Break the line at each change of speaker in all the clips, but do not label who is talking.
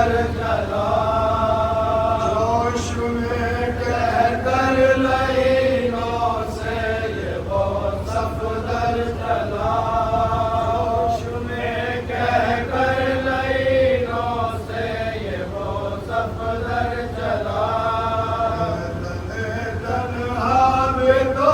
در چلا جوش میں کہہ کر لعینوں سے یہ وہ صفدر چلا جوش میں کہہ کر لعینوں سے یہ وہ صفدر چلا تنہا بھی تو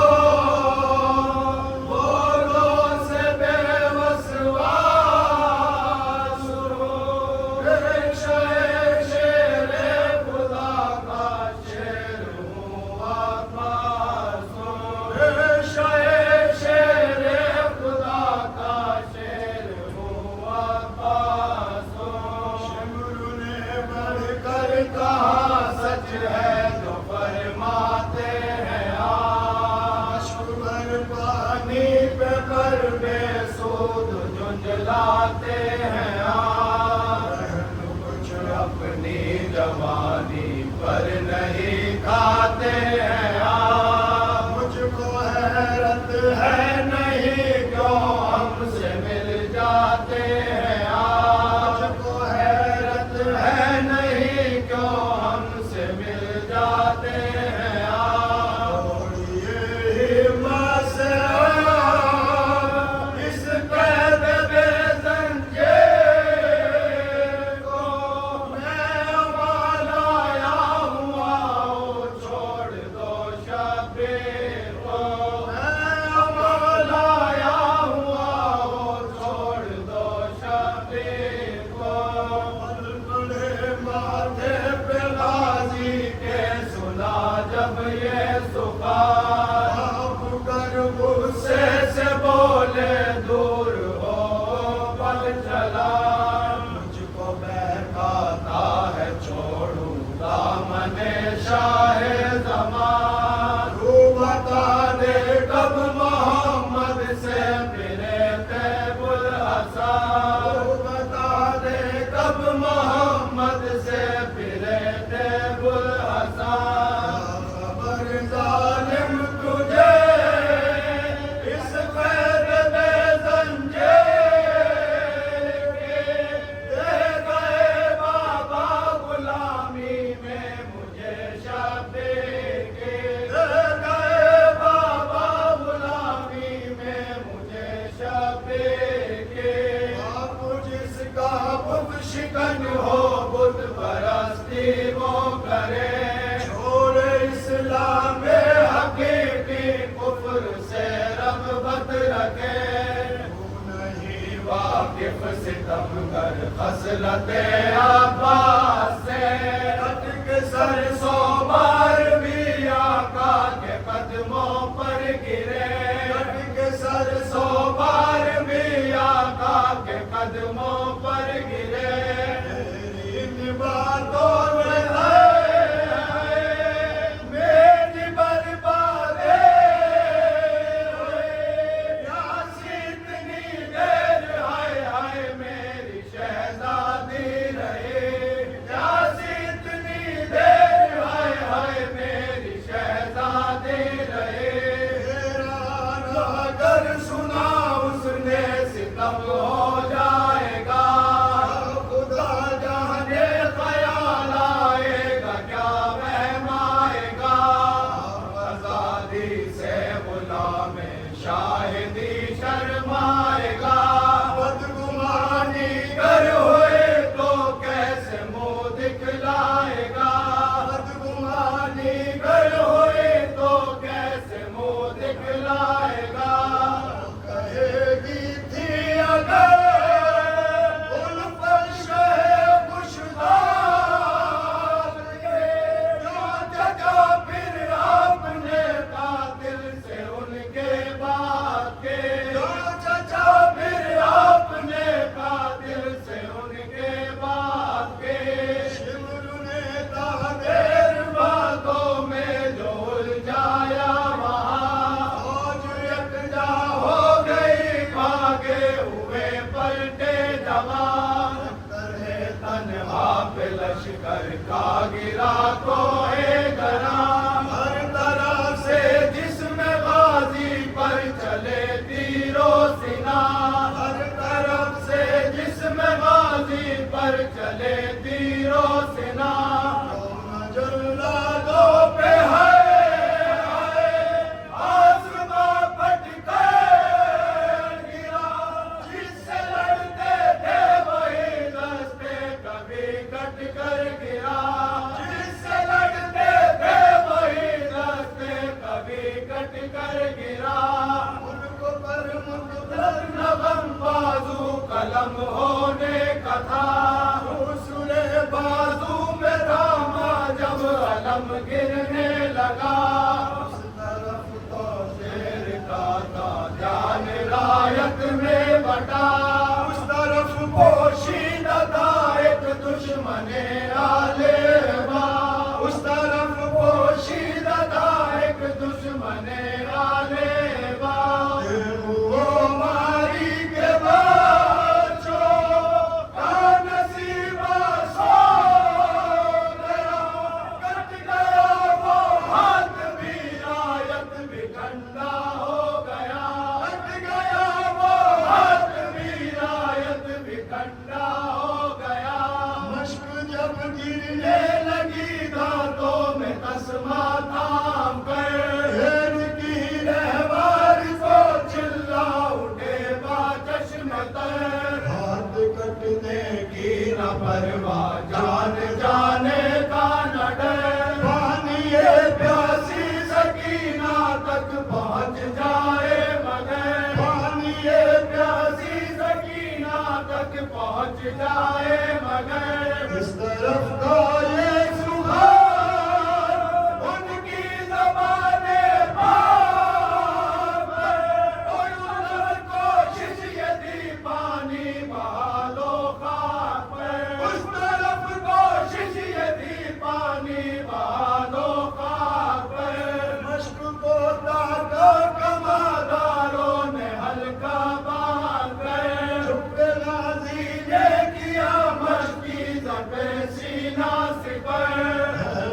کہاں سچ ہے جو فرماتے ہیں آشکر پانی پہ کر بے سود جھنجھلاتے ہیں کچھ اپنی جوانی پر نہیں کھاتے ہیں مجھ کو حیرت ہے نہیں کیوں ہم سے مل جاتے ہیں مجھ کو حیرت ہے نہیں کیوں ہم سے مل جاتے ہیں یہ ہمت سے اس قید بے زنجیر کو میں اب لایا ہوا چھوڑ دو شبیر کو میں اب لایا ہوا چھوڑ دو شبیر کو ماتھے پہ غازی کے سنا جب یہ سفار کر غصے سے بولے دور ہو پل چلا مجھ کو بہکاتا ہے چھوڑوں دامن شاہ زمان تو بتا دے کب محمد سے پھرے طیب الحسن تو بتا دے کب محمد سے پھرے طیب الحسن خبر ظالم تجھے اس قید بے زنجیر کے دے گئے بابا غلامی میں مجھے شبیر کے دے گئے بابا غلامی میں مجھے شبیر کے آپ جس کا بت شکن ہو بت پرستی وہ کرے چھوڑ اسلام حقیقی کفر سے رغبت رکھے تو نہیں واقف ستم گر خصلت عباس سے ہٹ کے سر 100 بار بھی آقا کے قدموں پر گرے ہٹ کے سر 100 بار بھی آقا کے قدموں پر گرے میری ان باتوں میں میری بربادی یاسی اتنی دیر ہائے ہائے میری شہزادی رہے یاسی اتنی دیر ہائے ہائے میری شہزادی رہے اگر سنا اس نے ستم ہو جائے گا خدا جانے خیال آئے گا کیا وہم آئے گا آزادی سے غلام شاہدی شرمائے گا بدگمانی گر ہوئے تو کیسے منہ دکھلائے گا بدگمانی گر ہوئے تو کیسے منہ دکھلائے گا کہے گی تھی اگر لشکر کا گرا کوئے گراں ہر طرف سے جسم غازی پر چلے تیرو سنا ہر طرف سے جسم غازی پر چلے تیرو جنگ ہونے کا تھا، دوسرے بازو میں تھاما جب علم گرنے لگا، اس طرف تو شیر کا تھا جان رایت میں بٹا، اس طرف پوشیدہ تھا ایک دشمن عالبا، اس طرف پوشیدہ تھا ایک دشمن عالبا، وہ ماری کے بچوں کا نصیبہ سو گیا، کٹ گیا وہ ہاتھ بھی آیت بھی ٹھنڈا ہو گیا، کٹ گیا وہ ہاتھ بھی آیت بھی ٹھنڈا ہو گیا، مشق جب گرنے لگی دانتوں میں تسمہ تھام کر، ہیر کی رہوار کو چلا اٹھے با چشم تر، ہاتھ کٹنے کی نہ پرواہ جان جانے کا نہ ڈر، پانی پیاسی سکینہ تک پہنچ جائے مگر، پانی پیاسی سکینہ تک پہنچ جائے مگر، اس طرف کا یہ سہار ان کی زبان پاک پر، اور ادھر کوشش یہ تھی پانی بہا دو خاک پر، اس طرف کوشش یہ تھی پانی بہا دو خاک پر، مشق کو تاکا کماداروں نے ہلکا باندھ کر، چپ نازی نے کیا مشقی زبے سینہ سپر،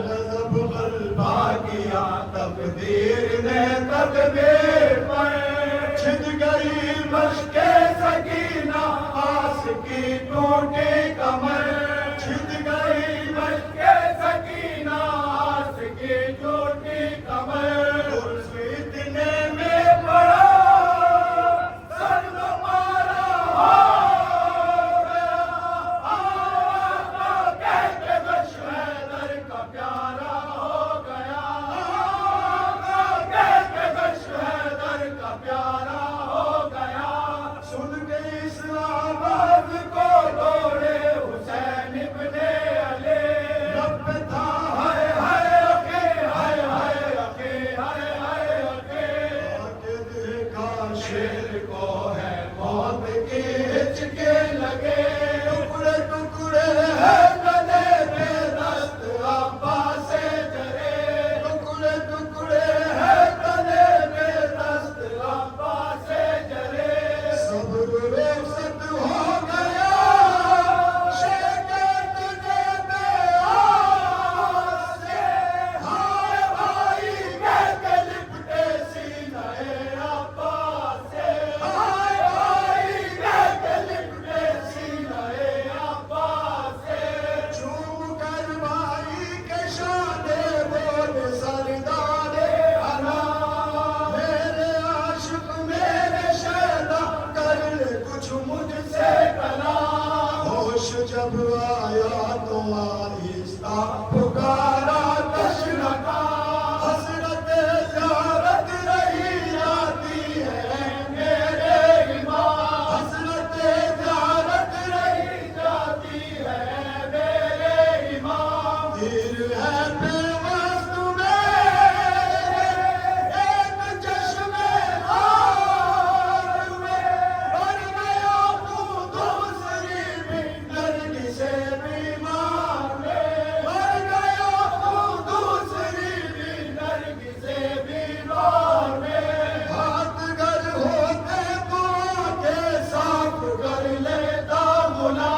غضب غلبہ کیا تقدیر نے تدبیر پر، چھن گئی مشق سکینہ آس کی ٹوٹی کمر، چھن گئی مشق سکینہ آس کی ٹوٹی کمر، اس اتنے میں پڑا سر دوبارہ ہو گیا، آقا کہتے بش حیدر کا پیارا ہو گیا، آقا کہتے بش حیدر کا پیارا ہو گیا، سن کے اس آواز کو دوڑے حسین ابن علی، لب پہ تھا ہائے ہائے اکے ہائے ہائے اکے ہائے ہائے اکے، آکے دیکھا شیر کو ہے موت کی ہچکے لگے، ٹکڑے ٹکڑے ہے گلے میں دست عباس سے جرے، ٹکڑے ٹکڑے ہے گلے میں دست عباس سے جرے، صبر رخصت ہو گیا شکست دے بے آس سے، ہائے بھائی کہہ کے لپٹے سینہ عباس سے، ہائے بھائی کہہ کے لپٹے سینہ عباس سے، چوم کر بھائی کے شانے بول سردار انا، میرے عاشق میرے شیدا کر لے کچھ مجھ سے کلام، ہوش جب آیا تو آہستہ پکارا تشنہ کا، حسرت زیارت رہی جاتی ہے میرے امام، حسرت زیارت رہی جاتی ہے میرے امام، تیر ہے پیوست میرے ایک چشم خار میں، بن گیا تو دوسری بھی نرگس بیمار میں، بن گیا تو دوسری بھی نرگس بیمار میں، ہاتھ گر ہوتے تو آنکھیں صاف کر لیتا غلام،